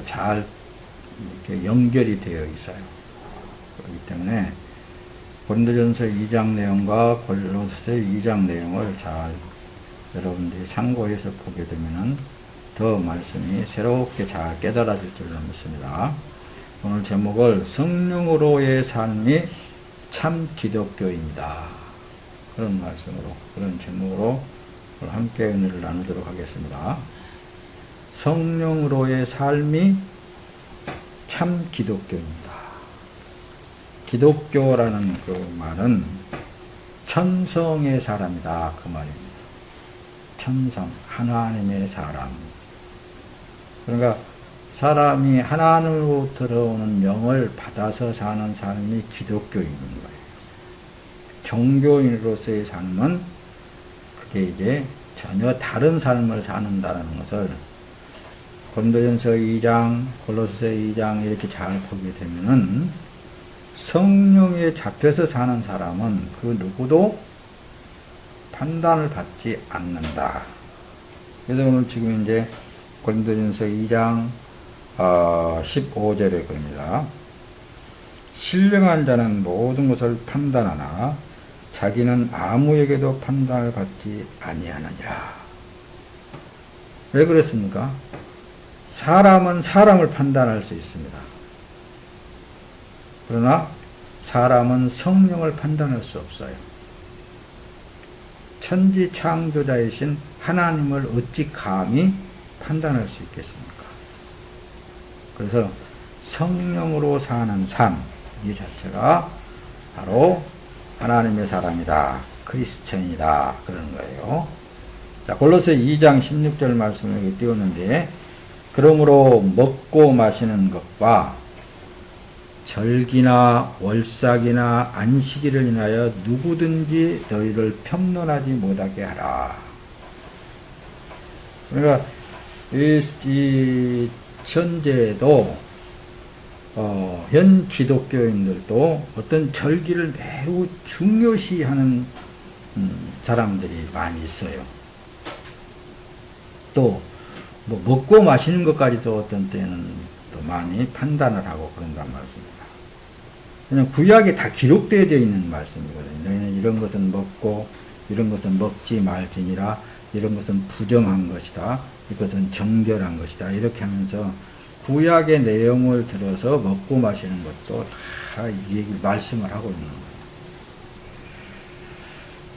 잘 이렇게 연결이 되어 있어요. 그렇기 때문에 고린도전서 2장 내용과 골로새 2장 내용을 잘 여러분들이 참고해서 보게 되면은 더 말씀이 새롭게 잘 깨달아질 줄로 믿습니다. 오늘 제목을 성령으로의 삶이 참 기독교입니다. 그런 말씀으로, 그런 제목으로 함께 은혜를 나누도록 하겠습니다. 성령으로의 삶이 참 기독교입니다. 기독교라는 그 말은 천성의 사람이다, 그 말입니다. 천성, 하나님의 사람. 그러니까 사람이 하나님으로 들어오는 영을 받아서 사는 삶이 기독교인 거예요. 종교인으로서의 삶은 그게 이제 전혀 다른 삶을 사는다는 것을 고린도전서 2장, 골로새 2장 이렇게 잘 보게 되면은 성령에 잡혀서 사는 사람은 그 누구도 판단을 받지 않는다. 그래서 오늘 지금 이제 고린도전서 2장 15절에 그럽니다. 신령한 자는 모든 것을 판단하나 자기는 아무에게도 판단을 받지 아니하느니라. 왜 그랬습니까? 사람은 사람을 판단할 수 있습니다. 그러나 사람은 성령을 판단할 수 없어요. 천지 창조자이신 하나님을 어찌 감히 판단할 수 있겠습니까? 그래서 성령으로 사는 삶, 이 자체가 바로 하나님의 사람이다, 크리스천이다, 그러는 거예요. 자, 골로새 2장 16절 말씀을 여기 띄웠는데, 그러므로 먹고 마시는 것과 절기나 월삭이나 안식일을 인하여 누구든지 너희를 편론하지 못하게 하라. 그러니까 이 현재도 현 기독교인들도 어떤 절기를 매우 중요시하는 사람들이 많이 있어요. 또 뭐 먹고 마시는 것까지도 어떤 때는 또 많이 판단을 하고 그런단 말씀입니다. 그냥 구약에 다 기록되어 있는 말씀이거든요. 너희는 이런 것은 먹고 이런 것은 먹지 말지니라, 이런 것은 부정한 것이다, 이것은 정결한 것이다, 이렇게 하면서 구약의 내용을 들어서 먹고 마시는 것도 다 이 얘기를 말씀을 하고 있는 거예요.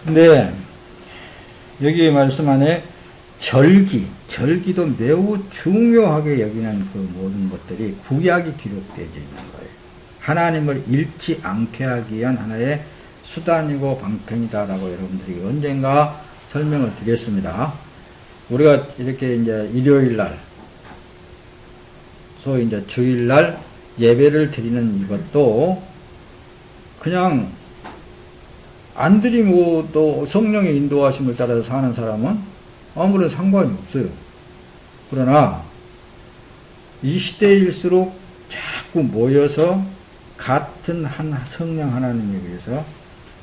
근데 여기 말씀 안에 절기도 매우 중요하게 여기는 그 모든 것들이 구약이 기록되어 있는 거예요. 하나님을 잃지 않게 하기 위한 하나의 수단이고 방편이다라고 여러분들이 언젠가 설명을 드렸습니다. 우리가 이렇게 이제 일요일 날, 소위 이제 주일 날 예배를 드리는 이것도 그냥 안 드리고도 성령의 인도하심을 따라서 사는 사람은 아무런 상관이 없어요. 그러나 이 시대일수록 자꾸 모여서 같은 한 성령 하나님에 의해서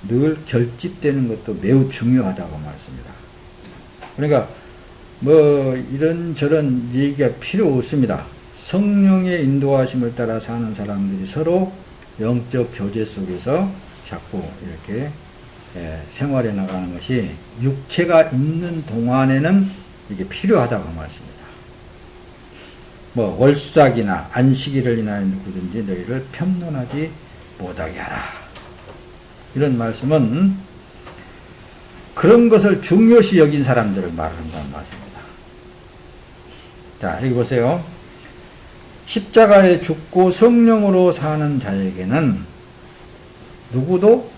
늘 결집되는 것도 매우 중요하다고 말씀입니다. 그러니까 뭐 이런저런 얘기가 필요 없습니다. 성령의 인도하심을 따라 사는 사람들이 서로 영적 교제 속에서 자꾸 이렇게 생활해 나가는 것이 육체가 있는 동안에는 이게 필요하다고 말씀입니다. 뭐 월삭이나 안식일을 인하여 누구든지 너희를 편론하지 못하게 하라. 이런 말씀은 그런 것을 중요시 여긴 사람들을 말한다는 말씀입니다. 자, 여기 보세요. 십자가에 죽고 성령으로 사는 자에게는 누구도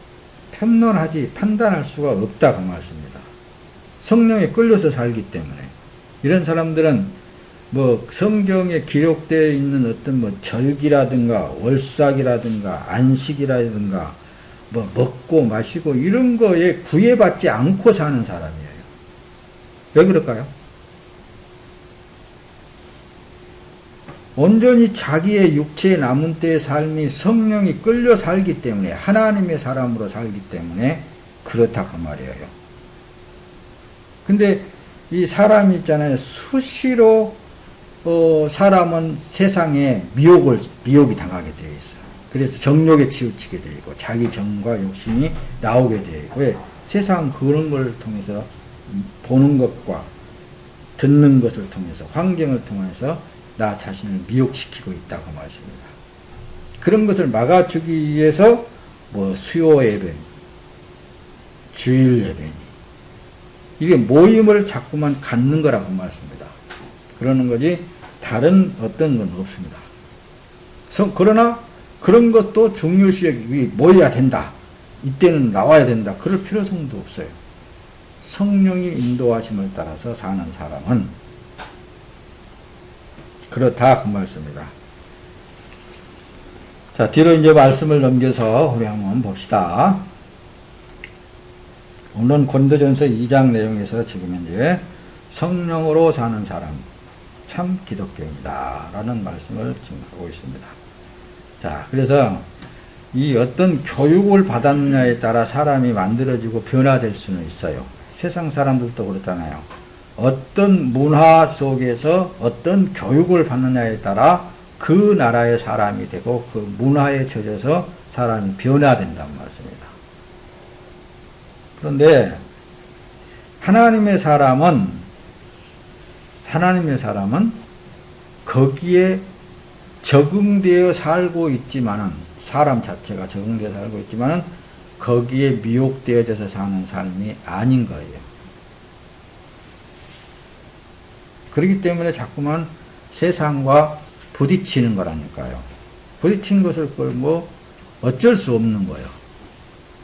편론하지, 판단할 수가 없다, 그 말씀입니다. 성령에 끌려서 살기 때문에. 이런 사람들은 뭐 성경에 기록되어 있는 어떤 뭐 절기라든가 월삭이라든가 안식이라든가 뭐 먹고 마시고 이런 거에 구애받지 않고 사는 사람이에요. 왜 그럴까요? 온전히 자기의 육체의 남은 때의 삶이 성령이 끌려 살기 때문에, 하나님의 사람으로 살기 때문에 그렇다 그 말이에요. 근데 이 사람이 있잖아요. 수시로 사람은 세상에 미혹이 당하게 되어 있어요. 그래서 정욕에 치우치게 되고 자기 정과 욕심이 나오게 되고 세상 그런 걸 통해서 보는 것과 듣는 것을 통해서 환경을 통해서 나 자신을 미혹시키고 있다고 말씀입니다. 그런 것을 막아주기 위해서 수요 예배, 주일 예배니 이게 모임을 자꾸만 갖는 거라고 말씀입니다. 그러는 거지 다른 어떤 건 없습니다. 그러나 그런 것도 중요시 모여야 된다. 이때는 나와야 된다. 그럴 필요성도 없어요. 성령이 인도하심을 따라서 사는 사람은 그렇다 그 말씀입니다. 자, 뒤로 이제 말씀을 넘겨서 우리 한번 봅시다. 오늘은 고린도전서 2장 내용에서 지금 이제 성령으로 사는 사람 참 기독교입니다. 라는 말씀을 지금 하고 있습니다. 자, 그래서 이 어떤 교육을 받았느냐에 따라 사람이 만들어지고 변화될 수는 있어요. 세상 사람들도 그렇잖아요. 어떤 문화 속에서 어떤 교육을 받느냐에 따라 그 나라의 사람이 되고 그 문화에 젖어서 사람이 변화된다는 말씀입니다. 그런데 하나님의 사람은 거기에 적응되어 살고 있지만은 사람 자체가 적응되어 살고 있지만은 거기에 미혹되어져서 사는 삶이 아닌 거예요. 그렇기 때문에 자꾸만 세상과 부딪히는 거라니까요. 부딪힌 것을 어쩔 수 없는 거예요.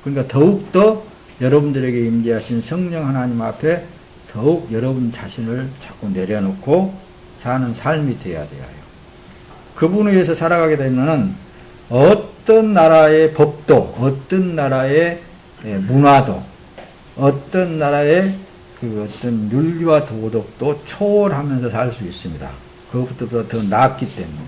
그러니까 더욱더 여러분들에게 임재하신 성령 하나님 앞에 더욱 여러분 자신을 자꾸 내려놓고 사는 삶이 되어야 돼요. 그분에 의해서 살아가게 되면은 어떤 나라의 법도, 어떤 나라의 문화도, 어떤 나라의 그 어떤 윤리와 도덕도 초월하면서 살 수 있습니다. 그것부터 더 낫기 때문에.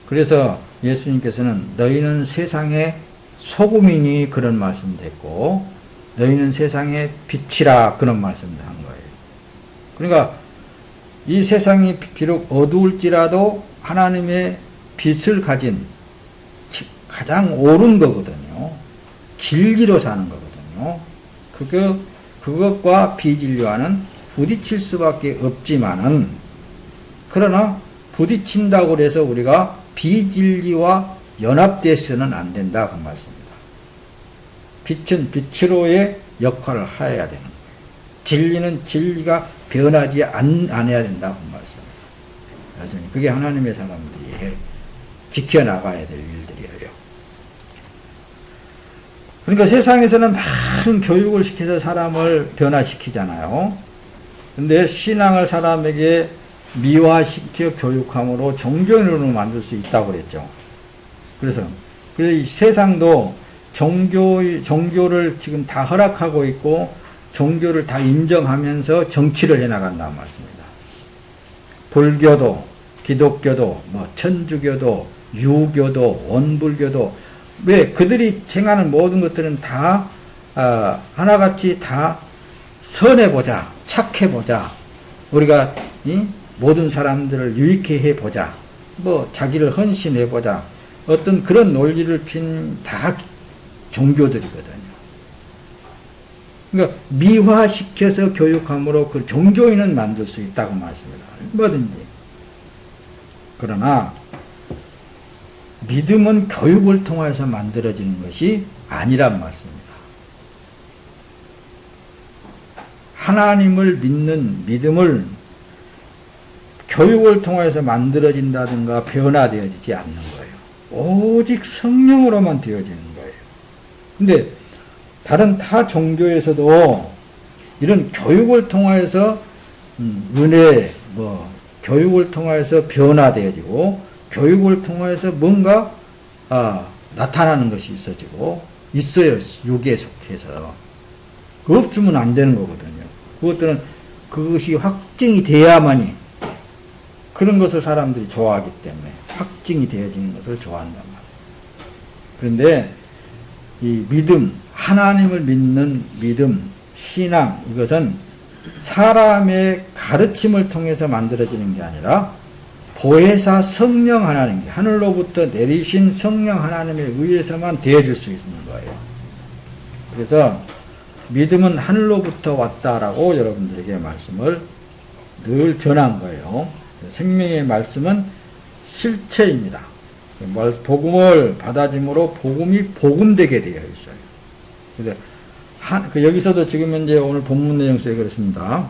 그래서 예수님께서는 너희는 세상의 소금이니 그런 말씀도 했고, 너희는 세상의 빛이라 그런 말씀도 한 거예요. 그러니까 이 세상이 비록 어두울지라도 하나님의 빛을 가진 가장 옳은 거거든요. 진리로 사는 거거든요. 그것과 비진리와는 부딪힐 수밖에 없지만은, 그러나 부딪힌다고 해서 우리가 비진리와 연합돼서는 안 된다 그 말씀입니다. 빛은 빛으로의 역할을 해야 되는 거예요. 진리는 진리가 변하지 않아야 된다 그 말씀입니다. 여전히 그게 하나님의 사람들이 지켜나가야 될 일들이에요. 그러니까 세상에서는 많은 교육을 시켜서 사람을 변화시키잖아요. 근데 신앙을 사람에게 미화시켜 교육함으로 종교인으로 만들 수 있다고 그랬죠. 그래서 이 세상도 종교를 지금 다 허락하고 있고 종교를 다 인정하면서 정치를 해나간다는 말씀입니다. 불교도, 기독교도, 천주교도, 유교도, 원불교도, 왜 그들이 행하는 모든 것들은 다 하나같이 다 선해보자, 착해보자, 우리가 모든 사람들을 유익해 해보자, 자기를 헌신해보자, 어떤 그런 논리를 핀 다 종교들이거든요. 그러니까 미화시켜서 교육함으로 그 종교인은 만들 수 있다고 말씀합니다. 뭐든지. 그러나 믿음은 교육을 통해서 만들어지는 것이 아니란 말씀입니다. 하나님을 믿는 믿음을 교육을 통해서 만들어진다든가 변화되어지지 않는 거예요. 오직 성령으로만 되어지는 거예요. 근데 다른 타 종교에서도 이런 교육을 통해서 은혜, 교육을 통해서 변화되어지고 교육을 통해서 뭔가 나타나는 것이 있어요. 육에 속해서. 그거 없으면 안 되는 거거든요. 그것들은 그것이 확증이 돼야만이, 그런 것을 사람들이 좋아하기 때문에 확증이 되어지는 것을 좋아한단 말이에요. 그런데 이 믿음, 하나님을 믿는 믿음, 신앙, 이것은 사람의 가르침을 통해서 만들어지는 게 아니라 보혜사 성령 하나님, 하늘로부터 내리신 성령 하나님에 의해서만 되어질 수 있는 거예요. 그래서 믿음은 하늘로부터 왔다라고 여러분들에게 말씀을 늘 전한 거예요. 생명의 말씀은 실체입니다. 복음을 받아짐으로 복음이 복음되게 되어 있어요. 그래서 여기서도 지금 현재 오늘 본문 내용 속에 그렇습니다.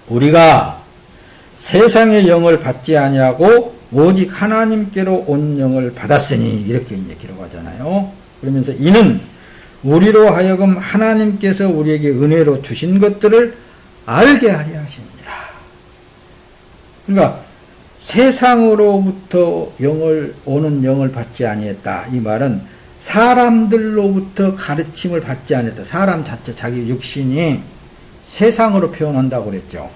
우리가 세상의 영을 받지 아니하고 오직 하나님께로 온 영을 받았으니 이렇게 이제 기록하잖아요. 그러면서 이는 우리로 하여금 하나님께서 우리에게 은혜로 주신 것들을 알게 하려 하시니라. 그러니까 세상으로부터 오는 영을 받지 아니했다. 이 말은 사람들로부터 가르침을 받지 아니했다. 사람 자체 자기 육신이 세상으로 표현한다고 그랬죠.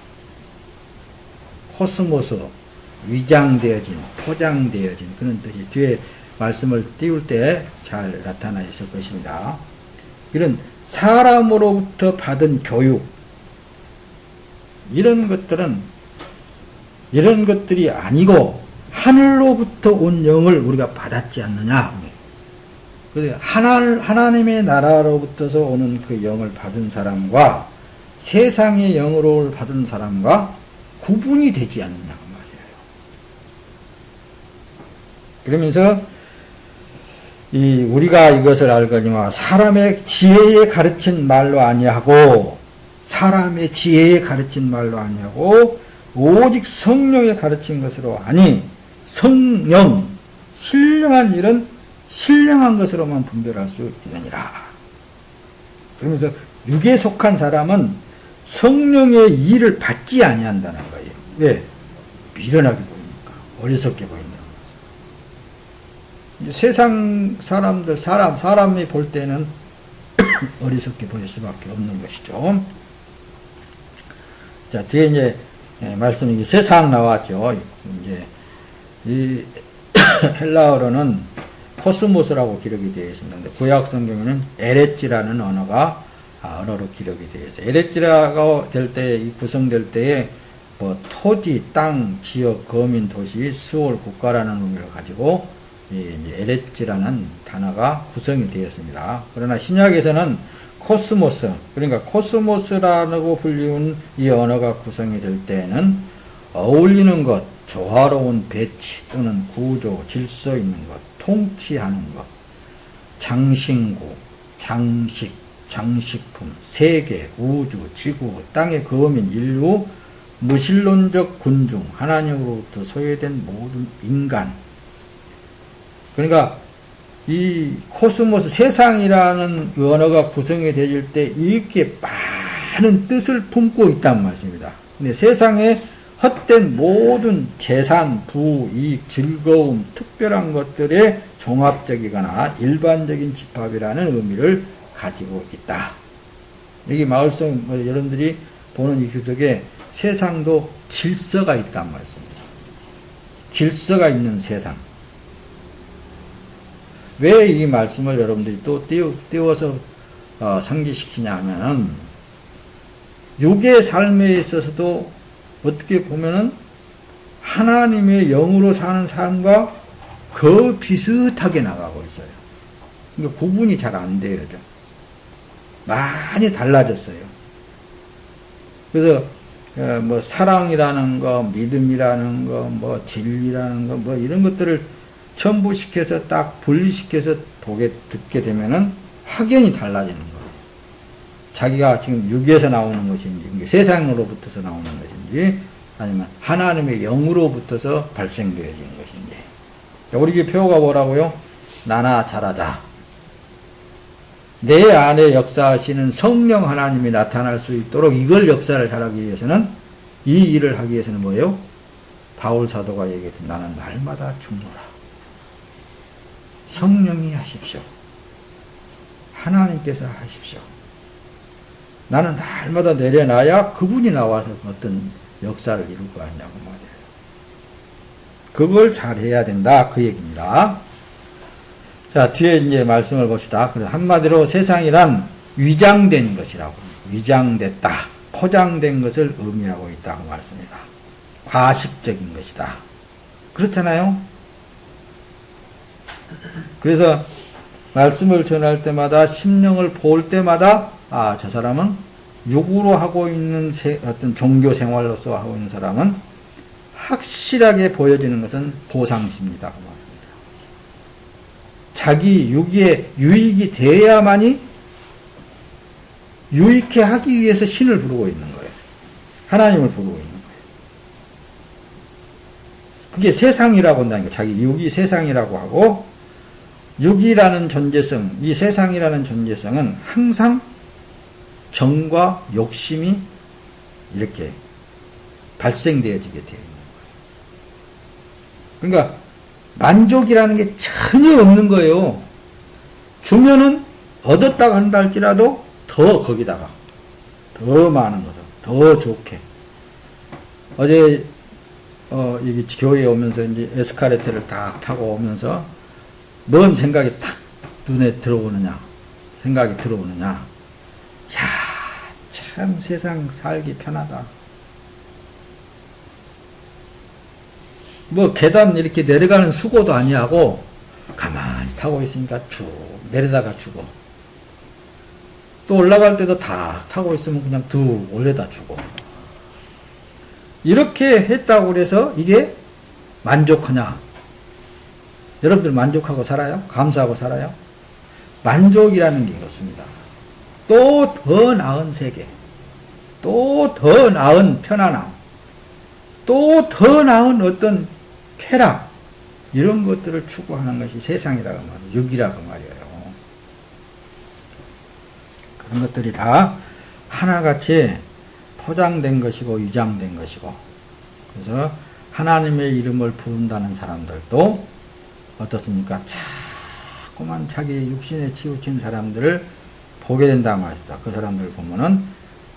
코스모스, 위장되어진, 포장되어진 그런 뜻이 뒤에 말씀을 띄울 때 잘 나타나 있을 것입니다. 이런 사람으로부터 받은 교육, 이런 것들이 아니고 하늘로부터 온 영을 우리가 받았지 않느냐. 그래서 하나님의 나라로부터서 오는 그 영을 받은 사람과 세상의 영으로 받은 사람과 구분이 되지 않느냐고 말이에요. 그러면서 우리가 이것을 알거니와 사람의 지혜에 가르친 말로 아니하고 사람의 지혜에 가르친 말로 아니하고 오직 성령에 가르친 것으로 아니 성령, 신령한 일은 신령한 것으로만 분별할 수 있느니라. 그러면서 육에 속한 사람은 성령의 일을 받지 아니한다는 거예요. 왜? 미련하게 보이니까. 어리석게 보인다는 거죠. 세상 사람들, 사람이 볼 때는 어리석게 보일 수밖에 없는 것이죠. 자, 뒤에 이제 말씀이 세상 나왔죠. 이제 이 헬라어로는 코스모스라고 기록이 되어 있습니다. 구약 성경에는 에레찌라는 언어로 기록이 되어 있어요. 에레찌라가 구성될 때에 토지, 땅, 지역, 거민, 도시, 수월, 국가라는 의미를 가지고 에레찌라는 단어가 구성이 되었습니다. 그러나 신약에서는 코스모스, 그러니까 코스모스라고 불리운 이 언어가 구성이 될 때에는 어울리는 것, 조화로운 배치 또는 구조, 질서 있는 것, 통치하는 것, 장신구, 장식, 장식품, 세계, 우주, 지구, 땅의 거민, 인류, 무신론적 군중, 하나님으로부터 소외된 모든 인간. 그러니까 이 코스모스, 세상이라는 언어가 구성이 되질 때 이렇게 많은 뜻을 품고 있다는 말씀입니다. 근데 세상에 헛된 모든 재산, 부, 이익, 즐거움, 특별한 것들의 종합적이거나 일반적인 집합이라는 의미를 가지고 있다. 여기 마을성 여러분들이 보는 이 규석에 세상도 질서가 있단 말씀입니다. 질서가 있는 세상. 왜 이 말씀을 여러분들이 또 띄워서 상기시키냐 하면은 육의 삶에 있어서도 어떻게 보면은 하나님의 영으로 사는 삶과 거의 비슷하게 나가고 있어요. 그러니까 구분이 잘 안 돼요. 많이 달라졌어요. 그래서 사랑이라는 거, 믿음이라는 거, 진리라는 거, 이런 것들을 첨부시켜서 딱 분리시켜서 듣게 되면은 확연히 달라지는 거예요. 자기가 지금 육에서 나오는 것인지, 세상으로부터서 나오는 것인지, 아니면 하나님의 영으로부터서 발생되어진 것인지. 우리 표가 뭐라고요? 나나 잘하자. 내 안에 역사하시는 성령 하나님이 나타날 수 있도록 이걸 역사를 잘하기 위해서는, 이 일을 하기 위해서는 뭐예요? 바울 사도가 얘기했던 나는 날마다 죽노라. 성령이 하십시오. 하나님께서 하십시오. 나는 날마다 내려놔야 그분이 나와서 어떤 역사를 이룰 거 아니냐고 말이에요. 그걸 잘 해야 된다. 그 얘기입니다. 자, 뒤에 이제 말씀을 봅시다. 그래서 한마디로 세상이란 위장된 것이라고. 위장됐다. 포장된 것을 의미하고 있다고 말씀입니다. 과식적인 것이다. 그렇잖아요? 그래서 말씀을 전할 때마다 심령을 볼 때마다 저 사람은 육으로 하고 있는 어떤 종교 생활로서 하고 있는 사람은 확실하게 보여지는 것은 보상심이다. 자기 육에 유익이 돼야만이 유익해 하기 위해서 신을 부르고 있는 거예요. 하나님을 부르고 있는 거예요. 그게 세상이라고 한다는 거예요. 자기 육이 세상이라고 하고, 육이라는 존재성, 이 세상이라는 존재성은 항상 정과 욕심이 이렇게 발생되어지게 되어 있는 거예요. 그러니까 만족이라는 게 전혀 없는 거예요. 주면은 얻었다고 한다 할지라도 더 거기다가 더 많은 것을 더 좋게. 어제 여기 교회에 오면서 이제 에스카레이터를 딱 타고 오면서 뭔 생각이 탁 눈에 들어오느냐, 생각이 들어오느냐. 야, 참 세상 살기 편하다. 뭐 계단 이렇게 내려가는 수고도 아니하고 가만히 타고 있으니까 쭉 내려다가 주고, 또 올라갈 때도 다 타고 있으면 그냥 두 올려다 주고, 이렇게 했다고 그래서 이게 만족하냐? 여러분들 만족하고 살아요? 감사하고 살아요? 만족이라는 게 이렇습니다. 또 더 나은 세계, 또 더 나은 편안함, 또 더 나은 어떤 쾌락, 이런 것들을 추구하는 것이 세상이라고 말이에요. 육이라고 말이에요. 그런 것들이 다 하나같이 포장된 것이고 위장된 것이고, 그래서 하나님의 이름을 부른다는 사람들도 어떻습니까? 자꾸만 자기 육신에 치우친 사람들을 보게 된다고 말이다. 그 사람들 보면은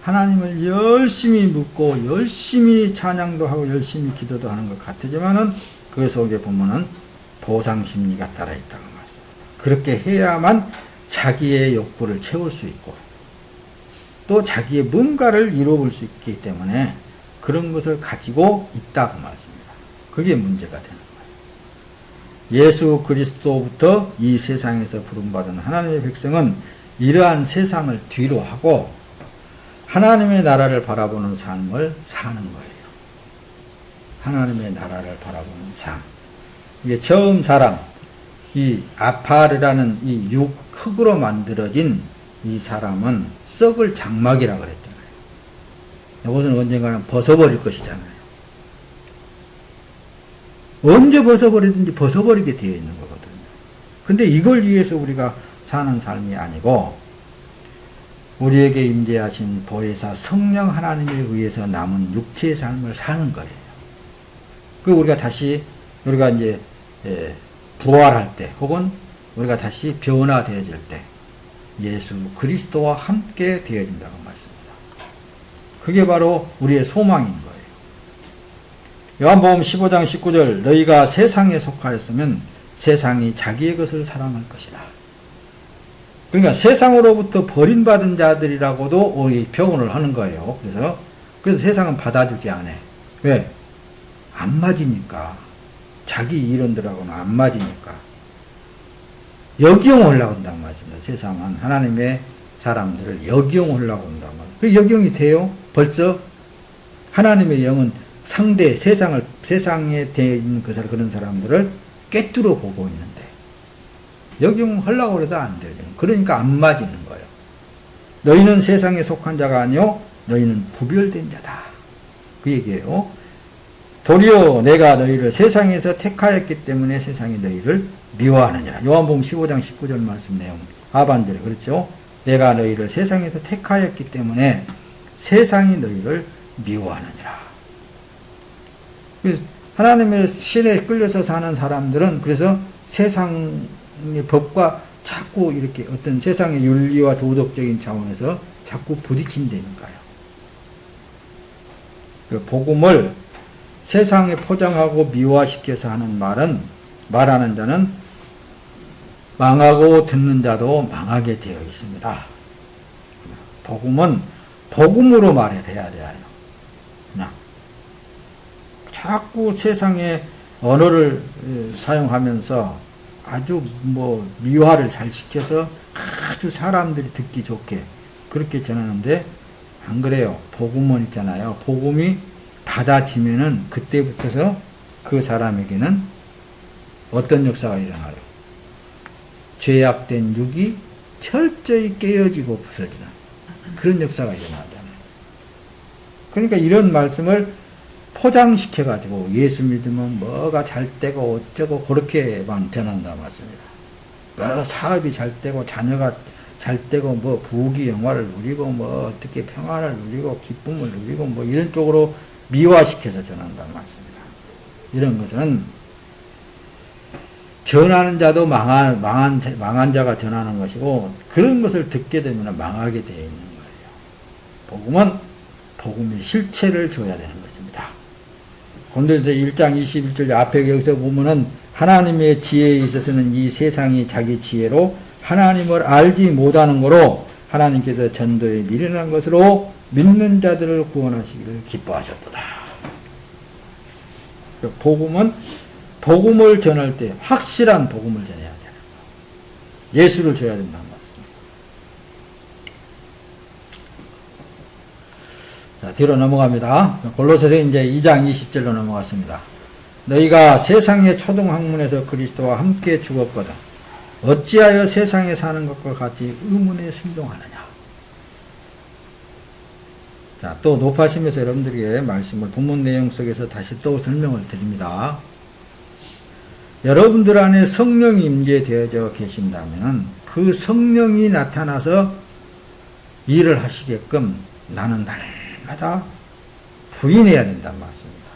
하나님을 열심히 묻고 열심히 찬양도 하고 열심히 기도도 하는 것 같으지만은 그 속에 보면은 보상심리가 따라 있다고 말씀합니다. 그렇게 해야만 자기의 욕구를 채울 수 있고 또 자기의 뭔가를 이루어볼 수 있기 때문에 그런 것을 가지고 있다고 말씀합니다. 그게 문제가 되는 거예요. 예수 그리스도부터 이 세상에서 부름받은 하나님의 백성은 이러한 세상을 뒤로 하고 하나님의 나라를 바라보는 삶을 사는 거예요. 하나님의 나라를 바라보는 삶. 이게 처음 사람, 이 아파르라는 이 흙으로 만들어진 이 사람은 썩을 장막이라고 그랬잖아요. 이것은 언젠가는 벗어버릴 것이잖아요. 언제 벗어버리든지 벗어버리게 되어 있는 거거든요. 근데 이걸 위해서 우리가 사는 삶이 아니고 우리에게 임재하신 보혜사 성령 하나님에 의해서 남은 육체의 삶을 사는 거예요. 그 우리가 이제 부활할 때 혹은 우리가 다시 변화되어질 때 예수 그리스도와 함께 되어진다고 말씀입니다. 그게 바로 우리의 소망인 거예요. 요한복음 15장 19절 너희가 세상에 속하였으면 세상이 자기의 것을 사랑할 것이라. 그러니까 세상으로부터 버림받은 자들이라고도 표현을 하는 거예요. 그래서 세상은 받아주지 않아. 왜? 안 맞으니까. 자기 이론들하고는 안 맞으니까. 역경하려고 한다는 말씀입니다. 세상은 하나님의 사람들을 역경하려고 한다는 말입니다. 그 역경이 돼요? 벌써 하나님의 영은 상대 세상에 되어 있는 그런 사람들을 꿰뚫어 보고 있는데 역경하려고 해도 안 돼요. 그러니까 안 맞는 거예요. 너희는 세상에 속한 자가 아니요 너희는 구별된 자다. 그 얘기예요. 도리어 내가 너희를 세상에서 택하였기 때문에 세상이 너희를 미워하느니라. 요한복음 15장 19절 말씀 내용 하반절에 그렇죠. 내가 너희를 세상에서 택하였기 때문에 세상이 너희를 미워하느니라. 그래서 하나님의 신에 끌려서 사는 사람들은 그래서 세상의 법과 자꾸 이렇게 어떤 세상의 윤리와 도덕적인 차원에서 자꾸 부딪힌다니까요. 그 복음을 세상에 포장하고 미화시켜서 말하는 자는 망하고 듣는 자도 망하게 되어 있습니다. 복음은 복음으로 말해야 돼요. 그냥 자꾸 세상의 언어를 사용하면서 아주 뭐 미화를 잘 시켜서 아주 사람들이 듣기 좋게 그렇게 전하는데 안 그래요. 복음은 있잖아요. 복음이 받아지면은 그때부터서 그 사람에게는 어떤 역사가 일어나요? 죄악된 육이 철저히 깨어지고 부서지는 그런 역사가 일어나잖아요. 그러니까 이런 말씀을 포장시켜가지고 예수 믿으면 뭐가 잘 되고 어쩌고 그렇게만 전한다 말씀입니다. 뭐 사업이 잘 되고 자녀가 잘 되고 뭐 부귀 영화를 누리고 뭐 어떻게 평안을 누리고 기쁨을 누리고 뭐 이런 쪽으로 미화시켜서 전한다 말씀입니다. 이런 것은 전하는 자도 망한 자가 전하는 것이고 그런 것을 듣게 되면 망하게 되어 있는 거예요. 복음은 복음의 실체를 줘야 되는 것입니다. 고린도전서 1장 21절 앞에 여기서 보면은 하나님의 지혜에 있어서는 이 세상이 자기 지혜로 하나님을 알지 못하는 거로 하나님께서 전도에 미련한 것으로 믿는 자들을 구원하시기를 기뻐하셨도다. 복음은 복음을 전할 때 확실한 복음을 전해야 돼요. 예수를 줘야 된다는 말씀입니다. 자, 뒤로 넘어갑니다. 골로새서 이제 2장 20절로 넘어갔습니다. 너희가 세상의 초등학문에서 그리스도와 함께 죽었거든 어찌하여 세상에 사는 것과 같이 의문에 순종하느냐. 자, 또 높아심에서 여러분들에게 말씀을 본문 내용 속에서 다시 또 설명을 드립니다. 여러분들 안에 성령이 임재되어져 계신다면 그 성령이 나타나서 일을 하시게끔 나는 날마다 부인해야 된다는 말씀입니다.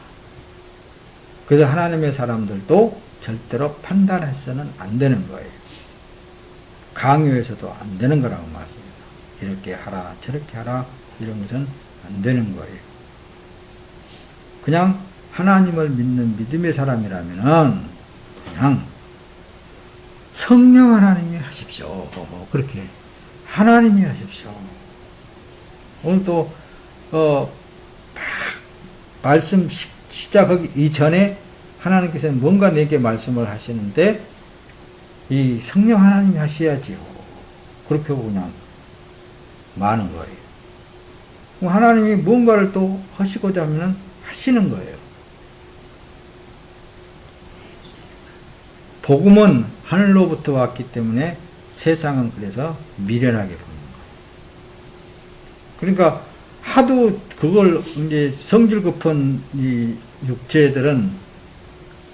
그래서 하나님의 사람들도 절대로 판단해서는 안 되는 거예요. 강요해서도 안 되는 거라고 말씀입니다. 이렇게 하라 저렇게 하라 이런 것은 안 되는 거예요. 그냥 하나님을 믿는 믿음의 사람이라면은 그냥 성령 하나님이 하십시오. 그렇게 하나님이 하십시오. 오늘 또 말씀 시작하기 이전에 하나님께서 뭔가 내게 말씀을 하시는데 이 성령 하나님이 하셔야지요. 그렇게 그냥 많은 거예요. 하나님이 뭔가를 또 하시고자 하면 하시는 거예요. 복음은 하늘로부터 왔기 때문에 세상은 그래서 미련하게 보는 거예요. 그러니까 하도 그걸 이제 성질 급한 이 육체들은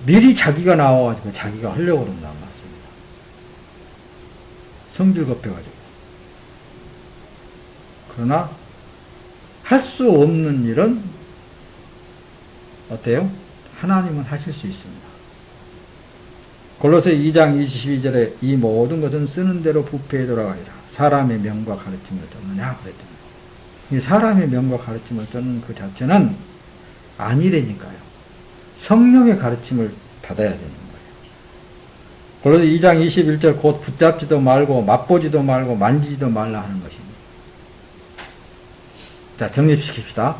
미리 자기가 나와가지고 자기가 하려고 그런단 말씀입니다. 성질 급해가지고. 그러나 할 수 없는 일은 어때요? 하나님은 하실 수 있습니다. 골로새 2장 22절에 이 모든 것은 쓰는 대로 부패에 돌아가리라. 사람의 명과 가르침을 듣느냐 그랬더니 이 사람의 명과 가르침을 듣는 그 자체는 아니라니까요. 성령의 가르침을 받아야 되는 거예요. 골로새 2장 21절 곧 붙잡지도 말고 맛보지도 말고 만지지도 말라 하는 것입니다. 자, 정립시킵시다.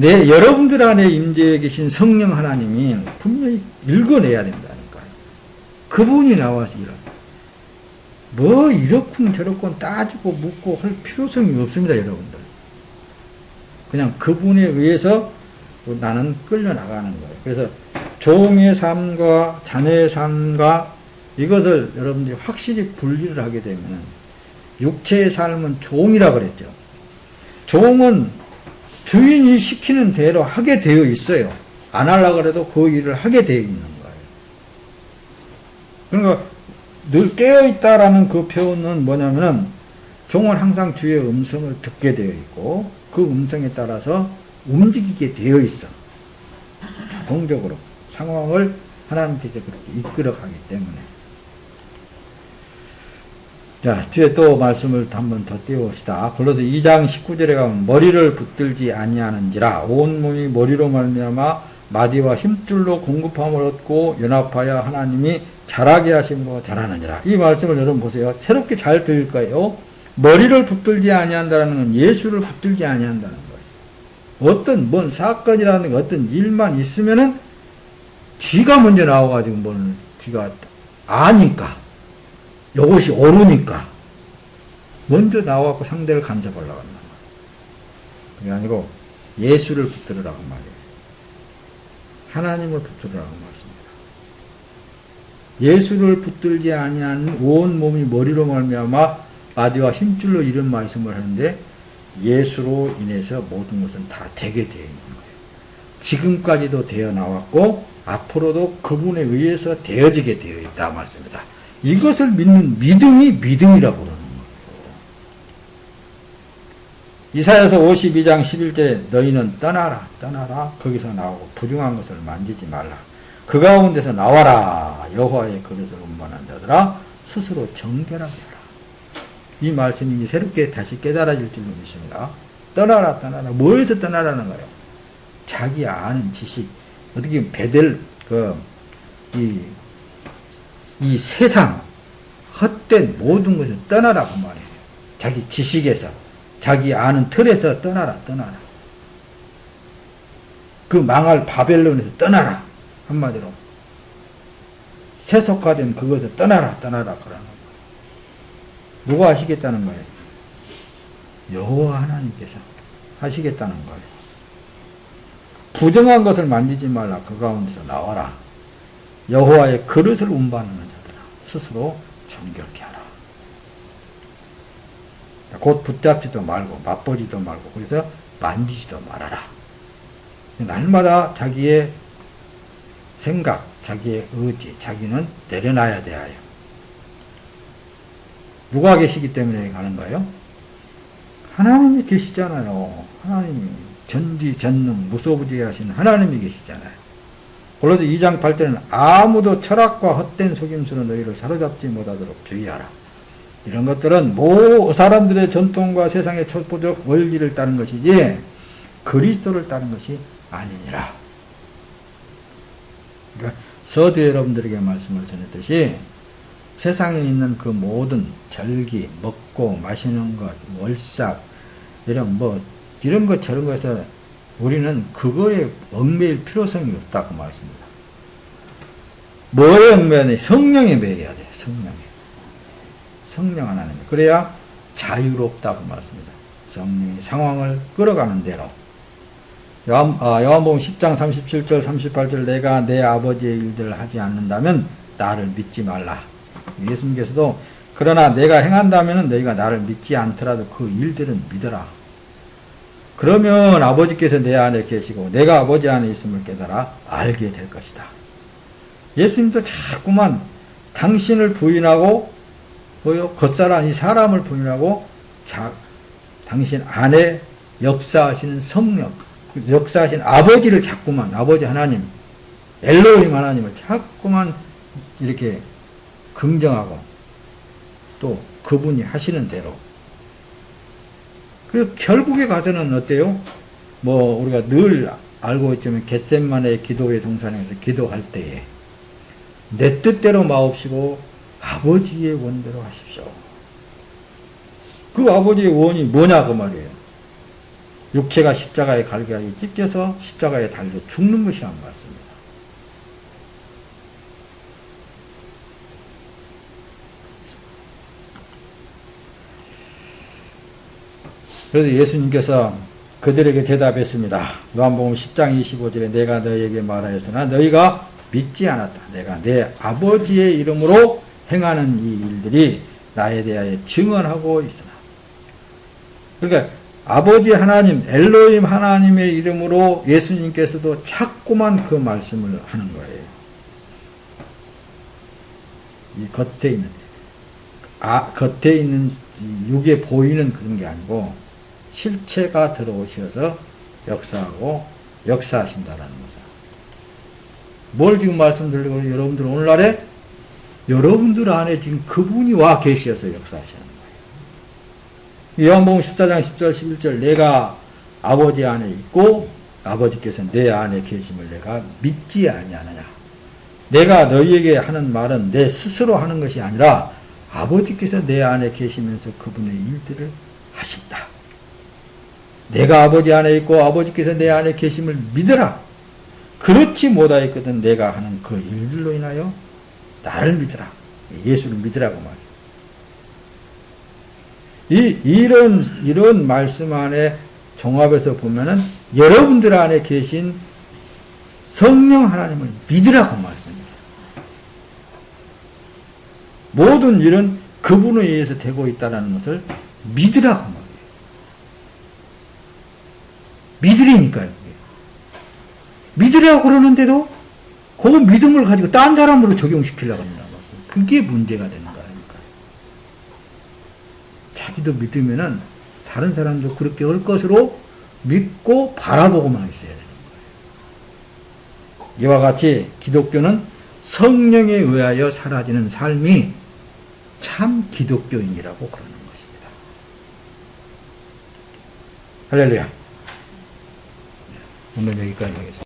여러분들 안에 임재해 계신 성령 하나님이 분명히 읽어내야 된다니까요. 그분이 나와서 뭐 이렇군 저렇군 따지고 묻고 할 필요성이 없습니다, 여러분들. 그냥 그분에 의해서 나는 끌려나가는 거예요. 그래서 종의 삶과 자녀의 삶과 이것을 여러분들이 확실히 분리를 하게 되면 육체의 삶은 종이라 그랬죠. 종은 주인이 시키는 대로 하게 되어 있어요. 안 하려고 해도 그 일을 하게 되어 있는 거예요. 그러니까 늘 깨어있다라는 그 표현은 뭐냐면은 종은 항상 주의 음성을 듣게 되어 있고 그 음성에 따라서 움직이게 되어 있어. 자동적으로 상황을 하나님께서 그렇게 이끌어가기 때문에. 자, 뒤에 또 말씀을 한번 더 띄워봅시다. 골로새 2장 19절에 가면 머리를 붙들지 아니하는지라 온몸이 머리로 말미암아 마디와 힘줄로 공급함을 얻고 연합하여 하나님이 자라게 하심으로 자라느니라. 이 말씀을 여러분 보세요. 새롭게 잘 들릴 거예요. 머리를 붙들지 아니한다는 건 예수를 붙들지 아니한다는 거예요. 어떤 뭔 사건이라는 어떤 일만 있으면은 지가 먼저 나와가지고 뭘 지가 아니까 이것이 옳으니까 먼저 나와갖고 상대를 간섭하려고 한단 말이에요. 그게 아니고 예수를 붙들으라고 말이에요. 하나님을 붙들으라고 말씀입니다. 예수를 붙들지 아니한 온 몸이 머리로 말미암아 마디와 힘줄로 이런 말씀을 하는데 예수로 인해서 모든 것은 다 되게 되어 있는 거예요. 지금까지도 되어 나왔고 앞으로도 그분에 의해서 되어지게 되어 있다 말씀입니다. 이것을 믿는 믿음이 믿음이라고 그러는 거예요. 이사야서 52장 11절에 너희는 떠나라 떠나라 거기서 나오고 부정한 것을 만지지 말라. 그 가운데서 나와라. 여호와의 그릇을 운반한 자들아 스스로 정결하게 하라. 이 말씀이 새롭게 다시 깨달아질 줄로 믿습니다. 떠나라 떠나라. 뭐에서 떠나라는 거예요? 자기 아는 지식 어떻게 배들 이 세상 헛된 모든 것을 떠나라 그 말이에요. 자기 지식에서 자기 아는 틀에서 떠나라 떠나라. 그 망할 바벨론에서 떠나라. 한마디로 세속화된 그것을 떠나라 떠나라 그러는 거예요. 누가 하시겠다는 거예요? 여호와 하나님께서 하시겠다는 거예요. 부정한 것을 만지지 말라. 그 가운데서 나와라. 여호와의 그릇을 운반하는 자들아 스스로 정결케 하라. 곧 붙잡지도 말고 맛보지도 말고 그래서 만지지도 말아라. 날마다 자기의 생각, 자기의 의지, 자기는 내려놔야 돼요. 누가 계시기 때문에 가는 거예요? 하나님이 계시잖아요. 하나님이 전지전능 무소부지하신 하나님이 계시잖아요. 골로새 2장 8절에는 아무도 철학과 헛된 속임수로 너희를 사로잡지 못하도록 주의하라. 이런 것들은 사람들의 전통과 세상의 촛보적 원리를 따른 것이지 그리스도를 따른 것이 아니니라. 그러니까 서두 여러분들에게 말씀을 전했듯이 세상에 있는 그 모든 절기, 먹고 마시는 것, 월삭 이런 것 저런 것에서 우리는 그거에 얽매일 필요성이 없다고 말씀입니다. 뭐에 얽매야 성령에 매여야 돼. 성령 하나님. 그래야 자유롭다고 말씀입니다. 성령이 상황을 끌어가는 대로. 요한복음 10장 37절 38절 내가 내 아버지의 일들을 하지 않는다면 나를 믿지 말라. 예수님께서도 그러나 내가 행한다면 너희가 나를 믿지 않더라도 그 일들은 믿어라. 그러면 아버지께서 내 안에 계시고 내가 아버지 안에 있음을 깨달아 알게 될 것이다. 예수님도 자꾸만 당신을 부인하고 겉사람 이 사람을 부인하고 당신 안에 역사하시는 성령, 역사하시는 아버지를 자꾸만 아버지 하나님, 엘로힘 하나님을 자꾸만 이렇게 긍정하고 또 그분이 하시는 대로. 그리고 결국에 가서는 어때요? 우리가 늘 알고 있지만 겟세마네 기도의 동산에서 기도할 때에 내 뜻대로 마옵시고 아버지의 원대로 하십시오. 그 아버지의 원이 뭐냐 그 말이에요. 육체가 십자가에 갈기갈기 찢겨서 십자가에 달려 죽는 것이란 말씀입니다. 그래서 예수님께서 그들에게 대답했습니다. 요한복음 10장 25절에 내가 너희에게 말하였으나 너희가 믿지 않았다. 내가 내 아버지의 이름으로 행하는 이 일들이 나에 대하여 증언하고 있으나. 그러니까 아버지 하나님, 엘로힘 하나님의 이름으로 예수님께서도 자꾸만 그 말씀을 하는 거예요. 이 겉에 있는 육에 보이는 그런 게 아니고 실체가 들어오셔서 역사하고 역사하신다라는 거죠. 뭘 지금 말씀드리고 여러분들 오늘날에 여러분들 안에 지금 그분이 와 계셔서 역사하시는 거예요. 요한복음 14장 10절 11절 내가 아버지 안에 있고 아버지께서 내 안에 계심을 내가 믿지 아니하느냐. 내가 너희에게 하는 말은 내 스스로 하는 것이 아니라 아버지께서 내 안에 계시면서 그분의 일들을 하신다. 내가 아버지 안에 있고 아버지께서 내 안에 계심을 믿으라. 그렇지 못하였거든 내가 하는 그 일들로 인하여 나를 믿으라. 예수를 믿으라고 말이에요. 이런 말씀 안에 종합해서 보면은 여러분들 안에 계신 성령 하나님을 믿으라고 말씀입니다. 모든 일은 그분에 의해서 되고 있다는 것을 믿으라고 말이에요. 믿으리니까요. 믿으라고 그러는데도 그 믿음을 가지고 딴 사람으로 적용시키려고 한다는 말씀. 그게 문제가 되는 거니까요. 자기도 믿으면은 다른 사람도 그렇게 할 것으로 믿고 바라보고만 있어야 되는 거예요. 이와 같이 기독교는 성령에 의하여 사라지는 삶이 참 기독교인이라고 그러는 것입니다. 할렐루야. 오늘 여기까지 하겠습니다.